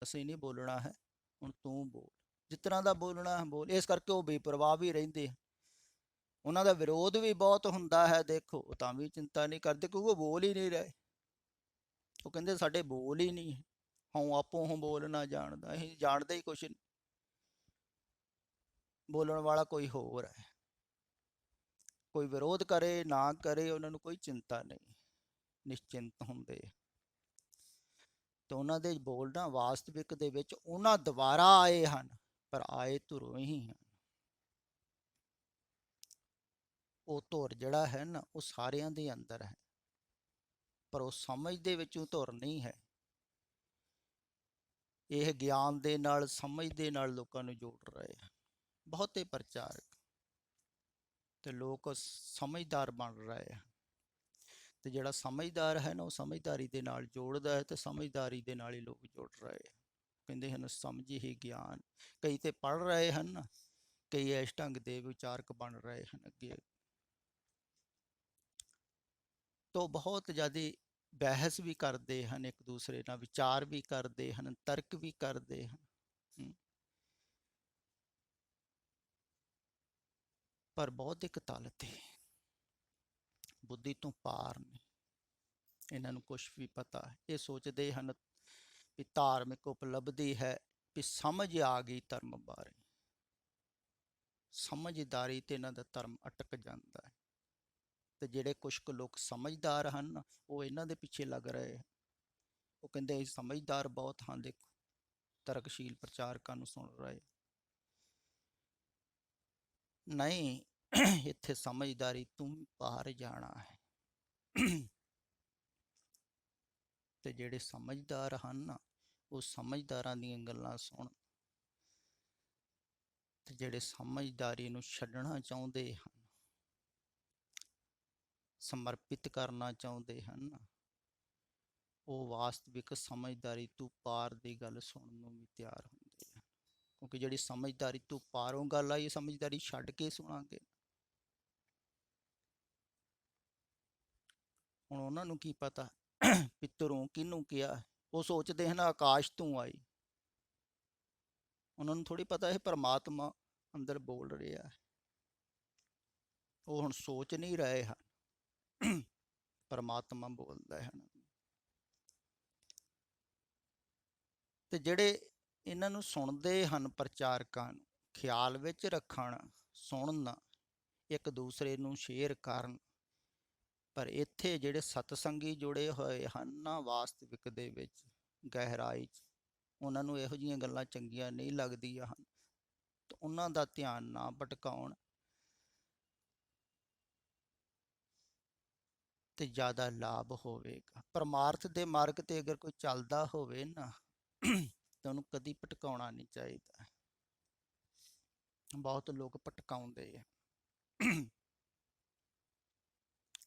ਅਸੀਂ ਨਹੀਂ ਬੋਲਣਾ ਹੈ, ਹੁਣ ਤੂੰ ਬੋਲ, ਜਿਸ ਤਰ੍ਹਾਂ ਦਾ ਬੋਲਣਾ ਹੈ ਬੋਲ। ਇਸ ਕਰਕੇ ਉਹ ਬੇਪਰਵਾਹ ਵੀ ਰਹਿੰਦੇ, ਉਹਨਾਂ ਦਾ ਵਿਰੋਧ ਵੀ ਬਹੁਤ ਹੁੰਦਾ ਹੈ, ਦੇਖੋ ਉਹ ਤਾਂ ਵੀ ਚਿੰਤਾ ਨਹੀਂ ਕਰਦੇ ਕਿਉਂਕਿ ਉਹ ਬੋਲ ਹੀ ਨਹੀਂ ਰਹੇ। ਉਹ ਕਹਿੰਦੇ ਸਾਡੇ ਬੋਲ ਹੀ ਨਹੀਂ, ਹਉ ਆਪੋ ਹੂੰ ਬੋਲ ਨਾ ਜਾਣਦਾ, ਅਸੀਂ ਜਾਣਦੇ ਹੀ ਕੁਛ ਨਹੀਂ, ਬੋਲਣ ਵਾਲਾ ਕੋਈ ਹੋਰ ਹੈ। ਕੋਈ ਵਿਰੋਧ ਕਰੇ ਨਾ ਕਰੇ ਉਹਨਾਂ ਨੂੰ ਕੋਈ ਚਿੰਤਾ ਨਹੀਂ, ਨਿਸ਼ਚਿੰਤ ਹੁੰਦੇ। ਤੇ ਉਹਨਾਂ ਦੇ ਬੋਲਣਾ ਵਾਸਤਵਿਕ ਦੇ ਵਿੱਚ ਉਹਨਾਂ ਦੁਆਰਾ ਆਏ ਹਨ, ਪਰ ਆਏ ਧੁਰੋਂ ਹੀ ਹਨ। ਉਹ ਧੁਰ ਜਿਹੜਾ ਹੈ ਨਾ ਉਹ ਸਾਰਿਆਂ ਦੇ ਅੰਦਰ ਹੈ, ਪਰ ਉਹ ਸਮਝ ਦੇ ਵਿੱਚੋਂ ਧੁਰ ਨਹੀਂ ਹੈ। ਇਹ ਗਿਆਨ ਦੇ ਨਾਲ ਸਮਝ ਦੇ ਨਾਲ ਲੋਕਾਂ ਨੂੰ ਜੋੜ ਰਹੇ ਹਨ ਬਹੁਤੇ ਪ੍ਰਚਾਰਕ, ਤੇ ਲੋਕ ਸਮਝਦਾਰ ਬਣ ਰਹੇ ਹਨ। ਤੇ ਜਿਹੜਾ ਸਮਝਦਾਰ ਹੈ ਨਾ ਉਹ ਸਮਝਦਾਰੀ ਦੇ ਨਾਲ ਜੋੜਦਾ ਹੈ, ਤੇ ਸਮਝਦਾਰੀ ਦੇ ਨਾਲ ਹੀ ਲੋਕ ਜੁੜ ਰਹੇ ਹਨ। ਕਹਿੰਦੇ ਹਨ ਸਮਝ ਹੀ ਗਿਆਨ। ਕਈ ਤੇ ਪੜ੍ਹ ਰਹੇ ਹਨ, ਕਈ ਇਸ ਢੰਗ ਦੇ ਵਿਚਾਰਕ ਬਣ ਰਹੇ ਹਨ ਅੱਗੇ। ਤੋਂ ਬਹੁਤ ਜ਼ਿਆਦਾ ਬਹਿਸ ਵੀ ਕਰਦੇ ਹਨ ਇੱਕ ਦੂਸਰੇ ਨਾਲ, ਵਿਚਾਰ ਵੀ ਕਰਦੇ ਹਨ, ਤਰਕ ਵੀ ਕਰਦੇ ਹਨ, ਪਰ ਬੌਧਿਕ ਤਲ ਤੇ ਬੁੱਧੀ ਤੋਂ ਪਾਰ ਨੇ। ਇਹਨਾਂ ਨੂੰ ਕੁਛ ਵੀ ਪਤਾ ਹੈ, ਇਹ ਸੋਚਦੇ ਹਨ ਵੀ ਧਾਰਮਿਕ ਉਪਲਬਧੀ ਹੈ, ਵੀ ਸਮਝ ਆ ਗਈ ਧਰਮ ਬਾਰੇ, ਸਮਝਦਾਰੀ ਤੇ ਇਹਨਾਂ ਦਾ ਧਰਮ ਅਟਕ ਜਾਂਦਾ ਹੈ। ਤੇ ਜਿਹੜੇ ਕੁਛ ਕੁ ਲੋਕ ਸਮਝਦਾਰ ਹਨ ਉਹ ਇਹਨਾਂ ਦੇ ਪਿੱਛੇ ਲੱਗ ਰਹੇ, ਉਹ ਕਹਿੰਦੇ ਅਸੀਂ ਸਮਝਦਾਰ ਬਹੁਤ ਹਾਂ, ਦੇਖੋ ਤਰਕਸ਼ੀਲ ਪ੍ਰਚਾਰਕਾਂ ਨੂੰ ਸੁਣ ਰਹੇ। ਨਹੀਂ, ਇੱਥੇ ਸਮਝਦਾਰੀ ਤੂੰ ਬਾਹਰ ਜਾਣਾ ਹੈ। ਤੇ ਜਿਹੜੇ ਸਮਝਦਾਰ ਹਨ ਨਾ ਉਹ ਸਮਝਦਾਰਾਂ ਦੀਆਂ ਗੱਲਾਂ ਸੁਣ, ਤੇ ਜਿਹੜੇ ਸਮਝਦਾਰੀ ਨੂੰ ਛੱਡਣਾ ਚਾਹੁੰਦੇ ਹਨ, ਸਮਰਪਿਤ ਕਰਨਾ ਚਾਹੁੰਦੇ ਹਨ, ਉਹ ਵਾਸਤਵਿਕ ਸਮਝਦਾਰੀ ਤੋਂ ਪਾਰ ਦੀ ਗੱਲ ਸੁਣਨ ਨੂੰ ਵੀ ਤਿਆਰ ਹੁੰਦੇ ਹਨ। ਕਿਉਂਕਿ ਜਿਹੜੀ ਸਮਝਦਾਰੀ ਤੋਂ ਪਾਰੋਂ ਗੱਲ ਆਈ, ਸਮਝਦਾਰੀ ਛੱਡ ਕੇ ਸੁਣਾਂਗੇ। ਹੁਣ ਉਹਨਾਂ ਨੂੰ ਕੀ ਪਤਾ ਪਿੱਤਰੋਂ ਕਿਹਨੂੰ ਕਿਹਾ, ਉਹ ਸੋਚਦੇ ਹਨ ਆਕਾਸ਼ ਤੋਂ ਆਈ। ਉਹਨਾਂ ਨੂੰ ਥੋੜ੍ਹੀ ਪਤਾ ਹੈ ਪਰਮਾਤਮਾ ਅੰਦਰ ਬੋਲ ਰਿਹਾ ਹੈ। ਉਹ ਹੁਣ ਸੋਚ ਨਹੀਂ ਰਹੇ ਹਨ, ਪਰਮਾਤਮਾ ਬੋਲਦਾ ਹੈ। ਤੇ ਜਿਹੜੇ ਇਹਨਾਂ ਨੂੰ ਸੁਣਦੇ ਹਨ ਪ੍ਰਚਾਰਕਾਂ ਨੂੰ ਖਿਆਲ ਵਿੱਚ ਰੱਖਣ, ਸੁਣਨ, ਇੱਕ ਦੂਸਰੇ ਨੂੰ ਸ਼ੇਅਰ ਕਰਨ। ਪਰ ਇੱਥੇ ਜਿਹੜੇ ਸਤਸੰਗੀ ਜੁੜੇ ਹੋਏ ਹਨ ਨਾ ਵਾਸਤਵਿਕ ਦੇ ਵਿੱਚ ਗਹਿਰਾਈ 'ਚ, ਉਹਨਾਂ ਨੂੰ ਇਹੋ ਜਿਹੀਆਂ ਗੱਲਾਂ ਚੰਗੀਆਂ ਨਹੀਂ ਲੱਗਦੀਆਂ ਹਨ, ਤੇ ਉਹਨਾਂ ਦਾ ਧਿਆਨ ਨਾ ਭਟਕਾਉਣ ਤੇ ਜ਼ਿਆਦਾ ਲਾਭ ਹੋਵੇਗਾ। ਪਰਮਾਰਥ ਦੇ ਮਾਰਗ ਤੇ ਅਗਰ ਕੋਈ ਚੱਲਦਾ ਹੋਵੇ ਨਾ ਤਾਂ ਉਹਨੂੰ ਕਦੀ ਭਟਕਾਉਣਾ ਨਹੀਂ ਚਾਹੀਦਾ। ਬਹੁਤ ਲੋਕ ਭਟਕਾਉਂਦੇ ਆ।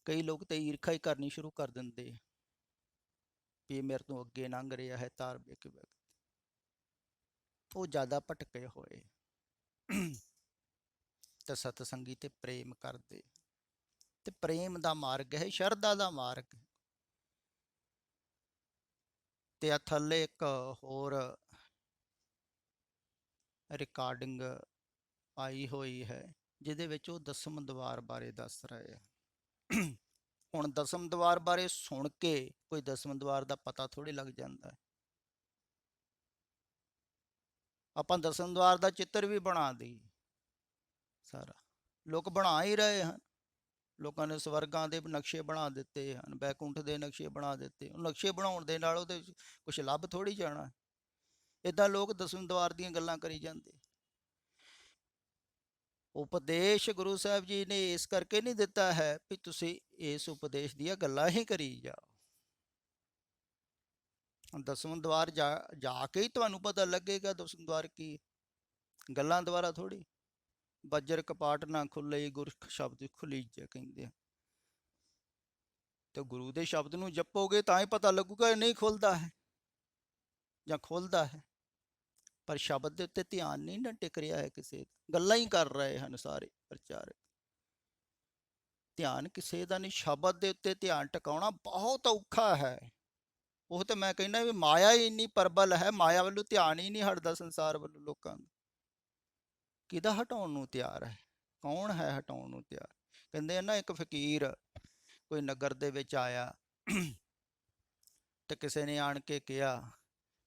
ਕਈ ਲੋਕ ਤਾਂ ਈਰਖਾ ਹੀ ਕਰਨੀ ਸ਼ੁਰੂ ਕਰ ਦਿੰਦੇ ਵੀ ਇਹ ਮੇਰੇ ਤੋਂ ਅੱਗੇ ਲੰਘ ਰਿਹਾ ਹੈ ਧਾਰਮਿਕ ਵਿਅਕਤੀ, ਉਹ ਜ਼ਿਆਦਾ ਭਟਕੇ ਹੋਏ। ਤੇ ਸਤਸੰਗੀ ਤੇ ਪ੍ਰੇਮ ਕਰਦੇ, ਤੇ ਪ੍ਰੇਮ ਦਾ ਮਾਰਗ ਹੈ, ਸ਼ਰਧਾ ਦਾ ਮਾਰਗ। ਤੇ ਆ ਥੱਲੇ ਇੱਕ ਹੋਰ ਰਿਕਾਰਡਿੰਗ ਆਈ ਹੋਈ ਹੈ ਜਿਹਦੇ ਵਿੱਚ ਉਹ ਦਸਮ ਦਵਾਰ ਬਾਰੇ ਦੱਸ ਰਹੇ ਆ। ਹੁਣ ਦਸਮ ਦਵਾਰ ਬਾਰੇ ਸੁਣ ਕੇ ਕੋਈ ਦਸਮ ਦਵਾਰ ਦਾ ਪਤਾ ਥੋੜ੍ਹੀ ਲੱਗ ਜਾਂਦਾ ਹੈ। ਆਪਾਂ ਦਸਮ ਦਵਾਰ ਦਾ ਚਿੱਤਰ ਵੀ ਬਣਾ ਦਈਏ ਸਾਰਾ, ਲੋਕ ਬਣਾ ਹੀ ਰਹੇ ਹਨ। ਲੋਕਾਂ ਨੇ ਸਵਰਗਾਂ ਦੇ ਨਕਸ਼ੇ ਬਣਾ ਦਿੱਤੇ ਹਨ, ਬੈਕੁੰਠ ਦੇ ਨਕਸ਼ੇ ਬਣਾ ਦਿੱਤੇ। ਨਕਸ਼ੇ ਬਣਾਉਣ ਦੇ ਨਾਲ ਉਹਦੇ ਕੁਛ ਲੱਭ ਥੋੜ੍ਹੀ ਜਾਣਾ। ਇੱਦਾਂ ਲੋਕ ਦਸਮ ਦਵਾਰ ਦੀਆਂ ਗੱਲਾਂ ਕਰੀ ਜਾਂਦੇ। ਉਪਦੇਸ਼ ਗੁਰੂ ਸਾਹਿਬ ਜੀ ਨੇ ਇਸ ਕਰਕੇ ਨਹੀਂ ਦਿੱਤਾ ਹੈ ਵੀ ਤੁਸੀਂ ਇਸ ਉਪਦੇਸ਼ ਦੀਆਂ ਗੱਲਾਂ ਹੀ ਕਰੀ ਜਾਓ। ਦਸਮ ਦਵਾਰ ਜਾ ਕੇ ਹੀ ਤੁਹਾਨੂੰ ਪਤਾ ਲੱਗੇਗਾ ਦਸਮ ਦਵਾਰ ਕੀ, ਗੱਲਾਂ ਦੁਆਰਾ ਥੋੜ੍ਹੀ। ਬੱਜਰ ਕਪਾਟ ਨਾ ਖੁੱਲੇ ਗੁਰ ਸ਼ਬਦ ਖੁਲੀਜੇ ਕਹਿੰਦੇ ਆ। ਤੇ ਗੁਰੂ ਦੇ ਸ਼ਬਦ ਨੂੰ ਜਪੋਗੇ ਤਾਂ ਹੀ ਪਤਾ ਲੱਗੂਗਾ ਨਹੀਂ ਖੁੱਲਦਾ ਹੈ ਜਾਂ ਖੁੱਲਦਾ ਹੈ। ਪਰ ਸ਼ਬਦ ਦੇ ਉੱਤੇ ਧਿਆਨ ਨਹੀਂ ਨਾ ਟਿਕ ਰਿਹਾ ਹੈ ਕਿਸੇ ਦਾ, ਗੱਲਾਂ ਹੀ ਕਰ ਰਹੇ ਹਨ ਸਾਰੇ ਪ੍ਰਚਾਰਕ। ਧਿਆਨ ਕਿਸੇ ਦਾ ਨਹੀਂ, ਸ਼ਬਦ ਦੇ ਉੱਤੇ ਧਿਆਨ ਟਿਕਾਉਣਾ ਬਹੁਤ ਔਖਾ ਹੈ। ਉਹ ਤਾਂ ਮੈਂ ਕਹਿੰਦਾ ਵੀ ਮਾਇਆ ਹੀ ਇੰਨੀ ਪ੍ਰਬਲ ਹੈ, ਮਾਇਆ ਵੱਲੋਂ ਧਿਆਨ ਹੀ ਨਹੀਂ ਹਟਦਾ ਸੰਸਾਰ ਵੱਲੋਂ ਲੋਕਾਂ ਦਾ। ਕਿਹਦਾ ਹਟਾਉਣ ਨੂੰ ਤਿਆਰ ਹੈ? ਕੌਣ ਹੈ ਹਟਾਉਣ ਨੂੰ ਤਿਆਰ? ਕਹਿੰਦੇ ਆ ਨਾ, ਇੱਕ ਫਕੀਰ ਕੋਈ ਨਗਰ ਦੇ ਵਿੱਚ ਆਇਆ ਤੇ ਕਿਸੇ ਨੇ ਆਣ ਕੇ ਕਿਹਾ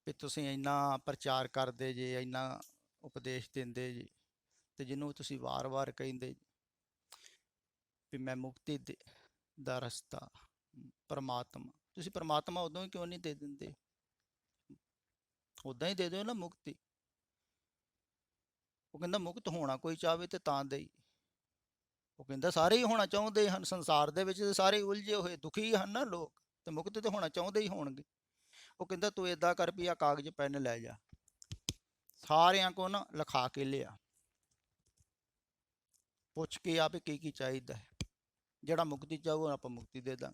ਵੀ ਤੁਸੀਂ ਇੰਨਾ ਪ੍ਰਚਾਰ ਕਰਦੇ ਜੇ, ਇੰਨਾ ਉਪਦੇਸ਼ ਦਿੰਦੇ ਜੀ, ਤੇ ਜਿਹਨੂੰ ਤੁਸੀਂ ਵਾਰ-ਵਾਰ ਕਹਿੰਦੇ ਵੀ ਮੈਂ ਮੁਕਤੀ ਦਾ ਰਸਤਾ, ਪਰਮਾਤਮਾ, ਤੁਸੀਂ ਪਰਮਾਤਮਾ ਉਦੋਂ ਹੀ ਕਿਉਂ ਨਹੀਂ ਦੇ ਦਿੰਦੇ? ਉਦਾਂ ਹੀ ਦੇ ਦਿਓ ਨਾ ਮੁਕਤੀ। ਉਹ ਕਹਿੰਦਾ ਮੁਕਤ ਹੋਣਾ ਕੋਈ ਚਾਹਵੇ ਤੇ ਤਾਂ ਦੇ। ਉਹ ਕਹਿੰਦਾ ਸਾਰੇ ਹੀ ਹੋਣਾ ਚਾਹੁੰਦੇ ਹਨ, ਸੰਸਾਰ ਦੇ ਵਿੱਚ ਸਾਰੇ ਉਲਝੇ ਹੋਏ ਦੁਖੀ ਹਨ ਨਾ ਲੋਕ, ਤੇ ਮੁਕਤ ਤੇ ਹੋਣਾ ਚਾਹੁੰਦੇ ਹੀ ਹੋਣਗੇ। ਉਹ ਕਹਿੰਦਾ ਤੂੰ ਏਦਾਂ ਕਰ ਵੀ ਆ ਕਾਗਜ਼ ਪੈਨ ਲੈ ਜਾ, ਸਾਰਿਆਂ ਕੋ ਨਾ ਲਿਖਾ ਕੇ ਲਿਆ, ਪੁੱਛ ਕੇ ਆ ਵੀ ਕੀ ਚਾਹੀਦਾ ਹੈ, ਜਿਹੜਾ ਮੁਕਤੀ ਚਾਹੋ ਆਪਾਂ ਮੁਕਤੀ ਦੇ ਦਾਂ।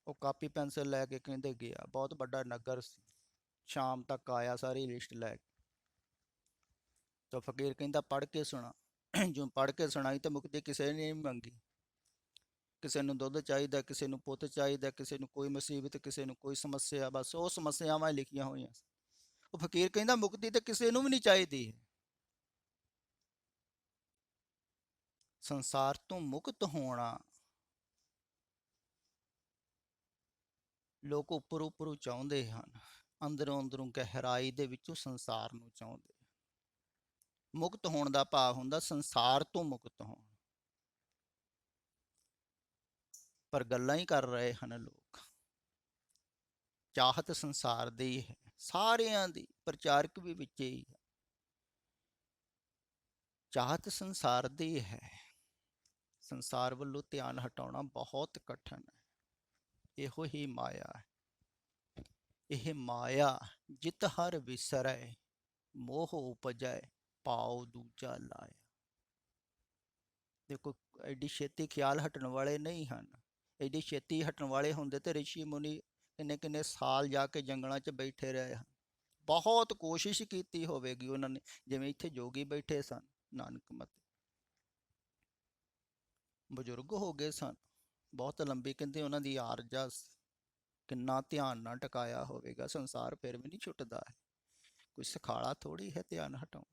ਉਹ ਕਾਪੀ ਪੈਨਸਿਲ ਲੈ ਕੇ ਕਹਿੰਦੇ ਗਿਆ, ਬਹੁਤ ਵੱਡਾ ਨਗਰ ਸੀ, ਸ਼ਾਮ ਤੱਕ ਆਇਆ ਸਾਰੀ ਲਿਸਟ ਲੈ ਕੇ। ਤਾਂ ਫਕੀਰ ਕਹਿੰਦਾ ਪੜ੍ਹ ਕੇ ਸੁਣਾ। ਜੋ ਪੜ੍ਹ ਕੇ ਸੁਣਾਈ ਤਾਂ ਮੁਕਤੀ ਕਿਸੇ ਨੇ ਨਹੀਂ ਮੰਗੀ। ਕਿਸੇ ਨੂੰ ਦੁੱਧ ਚਾਹੀਦਾ, ਕਿਸੇ ਨੂੰ ਪੁੱਤ ਚਾਹੀਦਾ, ਕਿਸੇ ਨੂੰ ਕੋਈ ਮੁਸੀਬਤ, ਕਿਸੇ ਨੂੰ ਕੋਈ ਸਮੱਸਿਆ, ਬਸ ਉਹ ਸਮੱਸਿਆਵਾਂ ਲਿਖੀਆਂ ਹੋਈਆਂ। ਉਹ ਫਕੀਰ ਕਹਿੰਦਾ ਮੁਕਤੀ ਤਾਂ ਕਿਸੇ ਨੂੰ ਵੀ ਨਹੀਂ ਚਾਹੀਦੀ। ਸੰਸਾਰ ਤੋਂ ਮੁਕਤ ਹੋਣਾ ਲੋਕ ਉੱਪਰ ਉੱਪਰੋਂ ਚਾਹੁੰਦੇ ਹਨ, ਅੰਦਰੋਂ ਅੰਦਰੋਂ ਗਹਿਰਾਈ ਦੇ ਵਿੱਚੋਂ ਸੰਸਾਰ ਨੂੰ ਚਾਹੁੰਦੇ। ਮੁਕਤ ਹੋਣ ਦਾ ਭਾਵ ਹੁੰਦਾ ਸੰਸਾਰ ਤੋਂ ਮੁਕਤ ਹੋਣ, ਪਰ ਗੱਲਾਂ ਹੀ ਕਰ ਰਹੇ ਹਨ ਲੋਕ। ਚਾਹਤ ਸੰਸਾਰ ਦੀ ਹੈ, ਸਾਰਿਆਂ ਦੀ, ਪ੍ਰਚਾਰਕ ਵੀ ਵਿੱਚ ਹੀ ਹੈ। ਚਾਹਤ ਸੰਸਾਰ ਦੀ ਹੈ, ਸੰਸਾਰ ਵੱਲੋਂ ਧਿਆਨ ਹਟਾਉਣਾ ਬਹੁਤ ਕਠਿਨ ਹੈ। ਇਹੋ ਹੀ ਮਾਇਆ ਹੈ। ਇਹ ਮਾਇਆ ਜਿਤ ਹਰ ਵਿਸਰੈ, ਮੋਹ ਉਪਜੈ ਪਾਉ ਦੂਜਾ ਲਾਇਆ। ਦੇਖੋ ਐਡੀ ਛੇਤੀ ਖਿਆਲ ਹਟਣ ਵਾਲੇ ਨਹੀਂ ਹਨ। ਐਡੀ ਛੇਤੀ ਹਟਣ ਵਾਲੇ ਹੁੰਦੇ ਤੇ ਰਿਸ਼ੀ ਮੁਨੀ ਕਿੰਨੇ ਕਿੰਨੇ ਸਾਲ ਜਾ ਕੇ ਜੰਗਲਾਂ 'ਚ ਬੈਠੇ ਰਹੇ ਹਨ। ਬਹੁਤ ਕੋਸ਼ਿਸ਼ ਕੀਤੀ ਹੋਵੇਗੀ ਉਹਨਾਂ ਨੇ, ਜਿਵੇਂ ਇੱਥੇ ਜੋਗੀ ਬੈਠੇ ਸਨ ਨਾਨਕ ਮਤ, ਬਜ਼ੁਰਗ ਹੋ ਗਏ ਸਨ, ਬਹੁਤ ਲੰਬੀ ਕਹਿੰਦੇ ਉਹਨਾਂ ਦੀ ਆਰਜਾ, ਕਿੰਨਾ ਧਿਆਨ ਨਾਲ ਟਿਕਾਇਆ ਹੋਵੇਗਾ। ਸੰਸਾਰ ਫਿਰ ਵੀ ਨਹੀਂ ਛੁੱਟਦਾ ਹੈ, ਕੋਈ ਸਖਾਲਾ ਥੋੜੀ ਹੈ ਧਿਆਨ ਹਟਾਉਣ।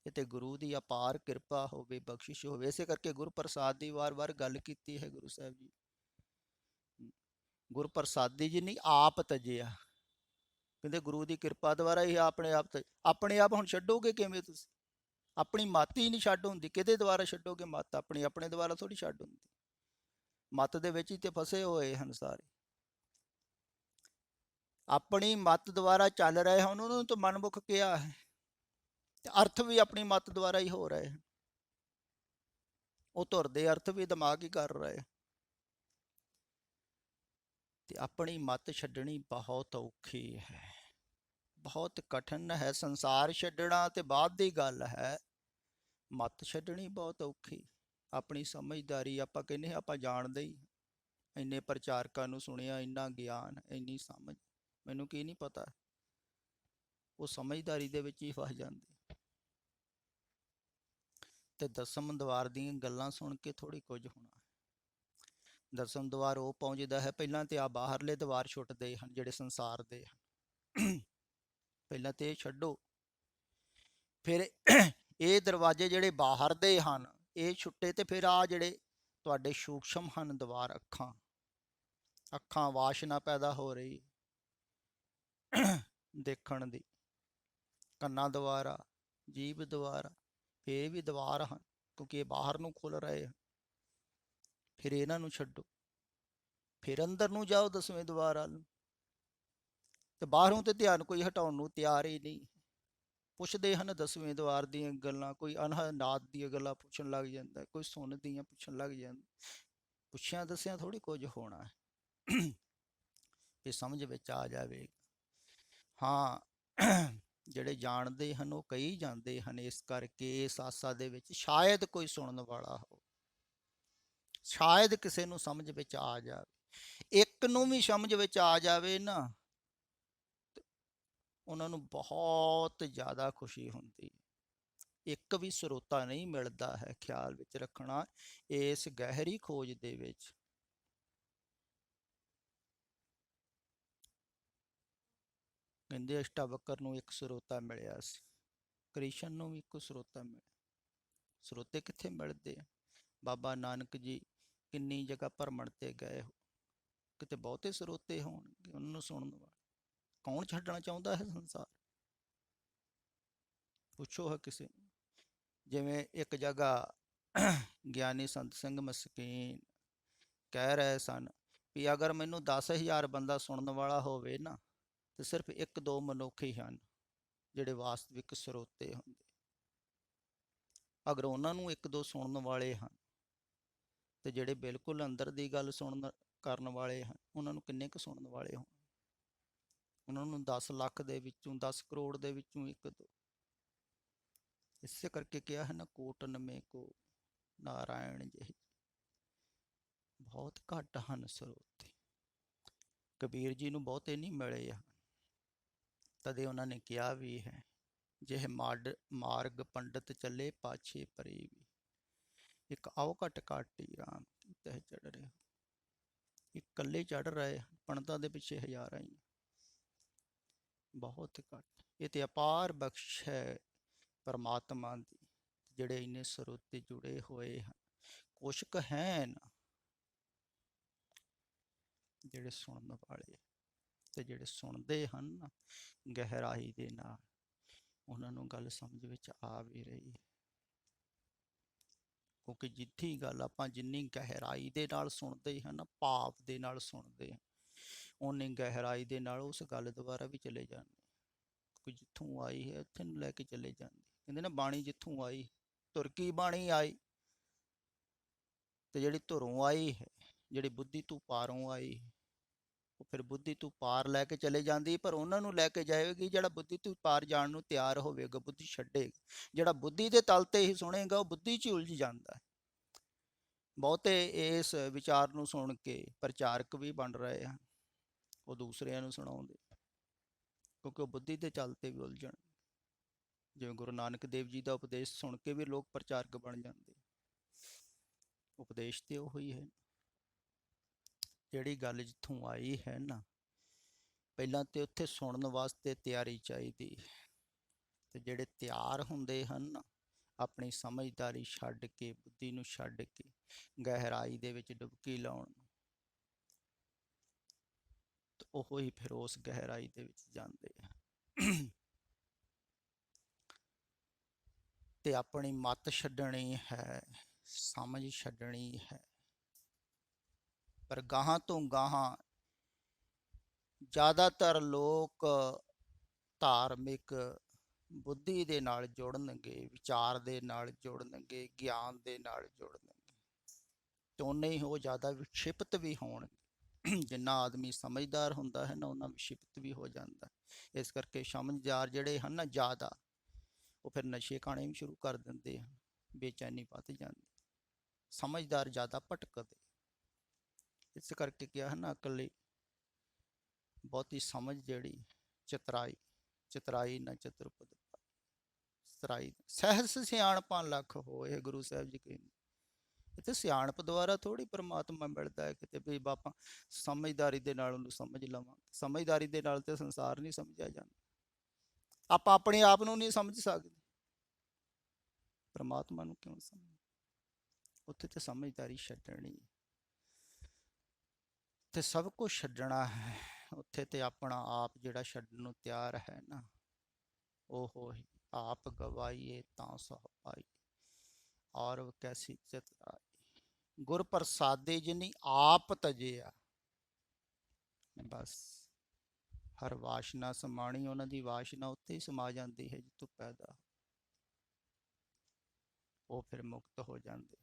ਇਹ ਤੇ ਗੁਰੂ ਦੀ ਅਪਾਰ ਕਿਰਪਾ ਹੋਵੇ, ਬਖਸ਼ਿਸ਼ ਹੋਵੇ। ਇਸੇ ਕਰਕੇ ਗੁਰ ਪ੍ਰਸਾਦ ਦੀ ਵਾਰ-ਵਾਰ ਗੱਲ ਕੀਤੀ ਹੈ ਗੁਰੂ ਸਾਹਿਬ ਜੀ। ਗੁਰ ਪ੍ਰਸਾਦੀ ਜੀ ਨਹੀਂ ਆਪ ਤਜਿਆ, ਕਹਿੰਦੇ ਗੁਰੂ ਦੀ ਕਿਰਪਾ ਦੁਆਰਾ ਹੀ ਆਪਣੇ ਆਪ ਆਪਣੇ ਆਪ ਹੁਣ ਛੱਡੋਗੇ ਕਿਵੇਂ ਤੁਸੀਂ? ਆਪਣੀ ਮੱਤ ਹੀ ਨਹੀਂ ਛੱਡ ਹੁੰਦੀ, ਕਿਹਦੇ ਦੁਆਰਾ ਛੱਡੋਗੇ ਮੱਤ? ਆਪਣੀ ਆਪਣੇ ਦੁਆਰਾ ਥੋੜੀ ਛੱਡ ਹੁੰਦੀ। ਮੱਤ ਦੇ ਵਿੱਚ ਹੀ ਤੇ ਫਸੇ ਹੋਏ ਹਨ ਸਾਰੇ, ਆਪਣੀ ਮੱਤ ਦੁਆਰਾ ਚੱਲ ਰਹੇ ਹਨ। ਉਹਨਾਂ ਨੂੰ ਤਾਂ ਮਨਮੁਖ ਕਿਹਾ ਹੈ, ਤੇ ਅਰਥ ਵੀ ਆਪਣੀ ਮੱਤ ਦੁਆਰਾ ਹੀ ਹੋ ਰਹੇ ਹਨ। ਉਹ ਧੁਰ ਦੇ ਅਰਥ ਵੀ ਦਿਮਾਗ ਹੀ ਕਰ ਰਹੇ। ਤੇ ਆਪਣੀ ਮੱਤ ਛੱਡਣੀ ਬਹੁਤ ਔਖੀ ਹੈ, ਬਹੁਤ ਕਠਿਨ ਹੈ। ਸੰਸਾਰ ਛੱਡਣਾ ਤੇ ਬਾਅਦ ਦੀ ਗੱਲ ਹੈ, ਮੱਤ ਛੱਡਣੀ ਬਹੁਤ ਔਖੀ। ਆਪਣੀ ਸਮਝਦਾਰੀ, ਆਪਾਂ ਕਹਿੰਦੇ ਆਪਾਂ ਜਾਣਦੇ ਹੀ, ਇੰਨੇ ਪ੍ਰਚਾਰਕਾਂ ਨੂੰ ਸੁਣਿਆ, ਇੰਨਾ ਗਿਆਨ, ਇੰਨੀ ਸਮਝ, ਮੈਨੂੰ ਕੀ ਨਹੀਂ ਪਤਾ। ਉਹ ਸਮਝਦਾਰੀ ਦੇ ਵਿੱਚ ਹੀ ਫਸ ਜਾਂਦੇ। ਤੇ ਦਸਮ ਦੁਆਰ ਦੀਆਂ ਗੱਲਾਂ ਸੁਣ ਕੇ ਥੋੜੀ ਕੁਝ ਹੋਣਾ। ਦਸਮ ਦੁਆਰ ਉਹ ਪਹੁੰਚਦਾ ਹੈ, ਪਹਿਲਾਂ ਤੇ ਆ ਬਾਹਰਲੇ ਦੁਆਰ ਛੁੱਟਦੇ ਹਨ ਜਿਹੜੇ ਸੰਸਾਰ ਦੇ ਹਨ। ਪਹਿਲਾਂ ਤੇ ਇਹ ਛੱਡੋ, ਫਿਰ ਇਹ ਦਰਵਾਜ਼ੇ ਜਿਹੜੇ ਬਾਹਰ ਦੇ ਹਨ ਇਹ ਛੁੱਟੇ, ਤੇ ਫਿਰ ਆ ਜਿਹੜੇ ਤੁਹਾਡੇ ਸੂਖਸ਼ਮ ਹਨ ਦੁਆਰ, ਅੱਖਾਂ, ਅੱਖਾਂ ਵਾਸ਼ਨਾ ਪੈਦਾ ਹੋ ਰਹੀ ਦੇਖਣ ਦੀ, ਕੰਨਾਂ ਦੁਆਰਾ, ਜੀਭ ਦੁਆਰਾ, ਇਹ ਵੀ ਦੁਆਰ ਹਨ ਕਿਉਂਕਿ ਇਹ ਬਾਹਰ ਨੂੰ ਖੁੱਲ ਰਹੇ ਹਨ। ਫਿਰ ਇਹਨਾਂ ਨੂੰ ਛੱਡੋ, ਫਿਰ ਅੰਦਰ ਨੂੰ ਜਾਓ ਦਸਵੇਂ ਦੁਆਰ ਵੱਲ। ਤੇ ਬਾਹਰੋਂ ਤੇ ਧਿਆਨ ਕੋਈ ਹਟਾਉਣ ਨੂੰ ਤਿਆਰ ਹੀ ਨਹੀਂ। ਪੁੱਛਦੇ ਹਨ ਦਸਵੇਂ ਦੁਆਰ ਦੀਆਂ ਗੱਲਾਂ, ਕੋਈ ਅਨਹਦ ਦੀਆਂ ਗੱਲਾਂ ਪੁੱਛਣ ਲੱਗ ਜਾਂਦਾ, ਕੋਈ ਸੁਣ ਦੀਆਂ ਪੁੱਛਣ ਲੱਗ ਜਾਂਦਾ। ਪੁੱਛਿਆ ਦੱਸਿਆ ਥੋੜੀ ਕੁਝ ਹੋਣਾ ਹੈ, ਇਹ ਸਮਝ ਵਿੱਚ ਆ ਜਾਵੇ। ਹਾਂ, ਜਿਹੜੇ ਜਾਣਦੇ ਹਨ ਉਹ ਕਹੀ ਜਾਂਦੇ ਹਨ, ਇਸ ਕਰਕੇ ਇਸ ਆਸਾ ਦੇ ਵਿੱਚ ਸ਼ਾਇਦ ਕੋਈ ਸੁਣਨ ਵਾਲਾ ਹੋ, ਸ਼ਾਇਦ ਕਿਸੇ ਨੂੰ ਸਮਝ ਵਿੱਚ ਆ ਜਾਵੇ। ਇੱਕ ਨੂੰ ਵੀ ਸਮਝ ਵਿੱਚ ਆ ਜਾਵੇ ਨਾ, ਉਹਨਾਂ ਨੂੰ ਬਹੁਤ ਜ਼ਿਆਦਾ ਖੁਸ਼ੀ ਹੁੰਦੀ। ਇੱਕ ਵੀ ਸਰੋਤਾ ਨਹੀਂ ਮਿਲਦਾ ਹੈ, ਖਿਆਲ ਵਿੱਚ ਰੱਖਣਾ ਇਸ ਗਹਿਰੀ ਖੋਜ ਦੇ ਵਿੱਚ। ਕਹਿੰਦੇ ਅਸ਼ਟਾਵਕਰ ਨੂੰ ਇੱਕ ਸਰੋਤਾ ਮਿਲਿਆ ਸੀ, ਕ੍ਰਿਸ਼ਨ ਨੂੰ ਵੀ ਇੱਕੋ ਸਰੋਤਾ ਮਿਲਿਆ। ਸਰੋਤੇ ਕਿੱਥੇ ਮਿਲਦੇ ਆ? ਬਾਬਾ ਨਾਨਕ ਜੀ ਕਿੰਨੀ ਜਗ੍ਹਾ ਭਰਮਣ ਤੇ ਗਏ, ਕਿਤੇ ਬਹੁਤੇ ਸਰੋਤੇ ਹੋਣਗੇ ਉਹਨਾਂ ਨੂੰ ਸੁਣਨ ਵਾਲੇ। ਕੌਣ ਛੱਡਣਾ ਚਾਹੁੰਦਾ ਹੈ ਸੰਸਾਰ? ਪੁੱਛੋ ਹੈ ਕਿਸੇ ਨੂੰ। ਜਿਵੇਂ ਇੱਕ ਜਗ੍ਹਾ ਗਿਆਨੀ ਸੰਤ ਸਿੰਘ ਮਸਕੀਨ ਕਹਿ ਰਹੇ ਸਨ ਵੀ ਅਗਰ ਮੈਨੂੰ 10,000 ਬੰਦਾ ਸੁਣਨ ਵਾਲਾ ਹੋਵੇ ਨਾ, ਤੇ ਸਿਰਫ ਇੱਕ ਦੋ ਮਨੁੱਖ ਹੀ ਹਨ ਜਿਹੜੇ ਵਾਸਤਵਿਕ ਸਰੋਤੇ ਹੁੰਦੇ। ਅਗਰ ਉਹਨਾਂ ਨੂੰ ਇੱਕ ਦੋ ਸੁਣਨ ਵਾਲੇ ਹਨ, ਤੇ ਜਿਹੜੇ ਬਿਲਕੁਲ ਅੰਦਰ ਦੀ ਗੱਲ ਸੁਣਨ ਕਰਨ ਵਾਲੇ ਹਨ, ਉਹਨਾਂ ਨੂੰ ਕਿੰਨੇ ਕੁ ਸੁਣਨ ਵਾਲੇ ਹੋਣ? ਉਹਨਾਂ ਨੂੰ 10 ਲੱਖ ਦੇ ਵਿੱਚੋਂ 10 ਕਰੋੜ ਦੇ ਵਿੱਚੋਂ ਇੱਕ ਦੋ। ਇਸੇ ਕਰਕੇ ਕਿਹਾ ਹੈ ਨਾ, ਕੋਟਨ ਮੇ ਕੋ ਨਾਰਾਇਣ ਜਿਹੇ, ਬਹੁਤ ਘੱਟ ਹਨ ਸਰੋਤੇ। ਕਬੀਰ ਜੀ ਨੂੰ ਬਹੁਤੇ ਨਹੀਂ ਮਿਲੇ ਆ, ਤਦੇ ਉਹਨਾਂ ਨੇ ਕਿਹਾ ਵੀ ਹੈ, ਜਿਹੇ ਮਾਰਗ ਪੰਡਤ ਚੱਲੇ ਪਾਛੇ ਪਰੇ ਵੀ, ਇੱਕ ਆਓ ਘਟ ਘਾਟੀ ਰਾਮ ਕੀ ਤਹਿ ਚੜ ਰਹੇ। ਇਕੱਲੇ ਚੜ ਰਹੇ, ਪੰਡਤਾਂ ਦੇ ਪਿੱਛੇ ਹਜ਼ਾਰਾਂ ਹੀ, ਬਹੁਤ ਘੱਟ। ਇਹ ਤੇ ਅਪਾਰ ਬਖਸ਼ ਹੈ ਪਰਮਾਤਮਾ ਦੀ, ਜਿਹੜੇ ਇੰਨੇ ਸਰੋਤੇ ਜੁੜੇ ਹੋਏ ਹਨ। ਕੁਛ ਕੁ ਹੈਨ ਜਿਹੜੇ ਸੁਣਨ ਵਾਲੇ, ਤੇ ਜਿਹੜੇ ਸੁਣਦੇ ਹਨ ਨਾ ਗਹਿਰਾਈ ਦੇ ਨਾਲ, ਉਹਨਾਂ ਨੂੰ ਗੱਲ ਸਮਝ ਵਿੱਚ ਆ ਵੀ ਰਹੀ ਹੈ। ਕਿਉਂਕਿ ਜਿੱਥੀ ਗੱਲ ਆਪਾਂ ਜਿੰਨੀ ਗਹਿਰਾਈ ਦੇ ਨਾਲ ਸੁਣਦੇ ਹਨ, ਭਾਵ ਦੇ ਨਾਲ ਸੁਣਦੇ ਹਾਂ, ਉਨੀ ਗਹਿਰਾਈ ਦੇ ਨਾਲ ਉਸ ਗੱਲ ਦੁਆਰਾ ਵੀ ਚਲੇ ਜਾਂਦੇ। ਕੋਈ ਜਿੱਥੋਂ ਆਈ ਹੈ ਉੱਥੇ ਨੂੰ ਲੈ ਕੇ ਚਲੇ ਜਾਂਦੇ। ਕਹਿੰਦੇ ਨਾ, ਬਾਣੀ ਜਿੱਥੋਂ ਆਈ ਧੁਰ ਕੀ ਬਾਣੀ ਆਈ। ਤੇ ਜਿਹੜੀ ਧੁਰੋਂ ਆਈ ਹੈ, ਜਿਹੜੀ ਬੁੱਧੀ ਤੋਂ ਪਾਰੋਂ ਆਈ, ਉਹ ਫਿਰ ਬੁੱਧੀ ਤੋਂ ਪਾਰ ਲੈ ਕੇ ਚਲੇ ਜਾਂਦੀ, ਪਰ ਉਹਨਾਂ ਨੂੰ ਲੈ ਕੇ ਜਾਏਗੀ ਜਿਹੜਾ ਬੁੱਧੀ ਤੋਂ ਪਾਰ ਜਾਣ ਨੂੰ ਤਿਆਰ ਹੋਵੇਗਾ, ਬੁੱਧੀ ਛੱਡੇਗਾ। ਜਿਹੜਾ ਬੁੱਧੀ ਦੇ ਤਲ ਤੇ ਹੀ ਸੁਣੇਗਾ, ਉਹ ਬੁੱਧੀ 'ਚ ਉਲਝ ਜਾਂਦਾ ਹੈ। ਬਹੁਤੇ ਇਸ ਵਿਚਾਰ ਨੂੰ ਸੁਣ ਕੇ ਪ੍ਰਚਾਰਕ ਵੀ ਬਣ ਰਹੇ ਹਨ, ਉਹ ਦੂਸਰਿਆਂ ਨੂੰ ਸੁਣਾਉਂਦੇ, ਕਿਉਂਕਿ ਉਹ ਬੁੱਧੀ ਦੇ ਤਲ ਤੇ ਵੀ ਉਲਝਣ। ਜਿਵੇਂ ਗੁਰੂ ਨਾਨਕ ਦੇਵ ਜੀ ਦਾ ਉਪਦੇਸ਼ ਸੁਣ ਕੇ ਵੀ ਲੋਕ ਪ੍ਰਚਾਰਕ ਬਣ ਜਾਂਦੇ। ਉਪਦੇਸ਼ ਤੇ ਉਹ ਹੀ ਹੈ। ਜਿਹੜੀ ਗੱਲ ਜਿੱਥੋਂ ਆਈ ਹੈ ਨਾ, ਪਹਿਲਾਂ ਤੇ ਉੱਥੇ ਸੁਣਨ ਵਾਸਤੇ ਤਿਆਰੀ ਚਾਹੀਦੀ। ਤੇ ਜਿਹੜੇ ਤਿਆਰ ਹੁੰਦੇ ਹਨ ਨਾ, ਆਪਣੀ ਸਮਝਦਾਰੀ ਛੱਡ ਕੇ, ਬੁੱਧੀ ਨੂੰ ਛੱਡ ਕੇ ਗਹਿਰਾਈ ਦੇ ਵਿੱਚ ਡੁਬਕੀ ਲਾਉਣ, ਤੇ ਉਹ ਹੀ ਫਿਰ ਉਸ ਗਹਿਰਾਈ ਦੇ ਵਿੱਚ ਜਾਂਦੇ ਆ। ਤੇ ਆਪਣੀ ਮੱਤ ਛੱਡਣੀ ਹੈ, ਸਮਝ ਛੱਡਣੀ ਹੈ। ਪਰ ਗਾਹਾਂ ਤੋਂ ਗਾਹਾਂ ਜ਼ਿਆਦਾਤਰ ਲੋਕ ਧਾਰਮਿਕ ਬੁੱਧੀ ਦੇ ਨਾਲ ਜੁੜਨਗੇ, ਵਿਚਾਰ ਦੇ ਨਾਲ ਜੁੜਨਗੇ, ਗਿਆਨ ਦੇ ਨਾਲ ਜੁੜਨਗੇ, ਤੇ ਉਨੇ ਹੀ ਉਹ ਜ਼ਿਆਦਾ ਵਿਕਸ਼ਿਪਤ ਵੀ ਹੋਣਗੇ। ਜਿੰਨਾ ਆਦਮੀ ਸਮਝਦਾਰ ਹੁੰਦਾ ਹੈ ਨਾ, ਉਹਨਾਂ ਵਿਕਸ਼ਿਪਤ ਵੀ ਹੋ ਜਾਂਦਾ। ਇਸ ਕਰਕੇ ਸਮਝਦਾਰ ਜਿਹੜੇ ਹਨ ਨਾ ਜ਼ਿਆਦਾ, ਉਹ ਫਿਰ ਨਸ਼ੇ ਖਾਣੇ ਵੀ ਸ਼ੁਰੂ ਕਰ ਦਿੰਦੇ ਹਨ, ਬੇਚੈਨੀ ਵੱਧ ਜਾਂਦੀ। ਸਮਝਦਾਰ ਜ਼ਿਆਦਾ ਭਟਕਦੇ। ਇਸ ਕਰਕੇ ਕਿਹਾ ਹੈ ਨਾ, ਇਕੱਲੀ ਬਹੁਤੀ ਸਮਝ ਜਿਹੜੀ ਚਤਰਾਈ, ਚਤਰਾਈ ਨਾ ਚਤੁਰਪਦ ਚਤਰਾਈ ਸਹਿਸ ਸਿਆਣਪਾਂ ਲੱਖ ਹੋਏ, ਗੁਰੂ ਸਾਹਿਬ ਜੀ ਕਹਿੰਦੇ। ਇੱਥੇ ਸਿਆਣਪ ਦੁਆਰਾ ਥੋੜ੍ਹੀ ਪਰਮਾਤਮਾ ਮਿਲਦਾ ਹੈ ਕਿਤੇ ਵੀ ਆਪਾਂ ਸਮਝਦਾਰੀ ਦੇ ਨਾਲ ਉਹਨੂੰ ਸਮਝ ਲਵਾਂਗੇ। ਸਮਝਦਾਰੀ ਦੇ ਨਾਲ ਤੇ ਸੰਸਾਰ ਨਹੀਂ ਸਮਝਿਆ ਜਾਂਦਾ। ਆਪਾਂ ਆਪਣੇ ਆਪ ਨੂੰ ਨਹੀਂ ਸਮਝ ਸਕਦੇ, ਪਰਮਾਤਮਾ ਨੂੰ ਕਿਉਂ ਸਮਝ? ਉੱਥੇ ਤੇ ਸਮਝਦਾਰੀ ਛੱਡਣੀ, ਤੇ ਸਭ ਕੁਝ ਛੱਡਣਾ ਹੈ ਉੱਥੇ। ਤੇ ਆਪਣਾ ਆਪ ਜਿਹੜਾ ਛੱਡਣ ਨੂੰ ਤਿਆਰ ਹੈ ਨਾ, ਉਹ ਹੀ ਆਪ ਗਵਾਈਏ ਤਾਂ ਸਹ ਪਾਈ, ਔਰ ਕੈਸੀ ਚਤਰਾਈ। ਗੁਰ ਪ੍ਰਸਾਦੇ ਜਿਨੀ ਆਪ ਤਜਿਆ, ਬਸ ਹਰ ਵਾਸ਼ਨਾ ਸਮਾਣੀ, ਉਹਨਾਂ ਦੀ ਵਾਸ਼ਨਾ ਉੱਥੇ ਹੀ ਸਮਾ ਜਾਂਦੀ ਹੈ ਜਿੱਥੋਂ ਪੈਦਾ, ਉਹ ਫਿਰ ਮੁਕਤ ਹੋ ਜਾਂਦੇ।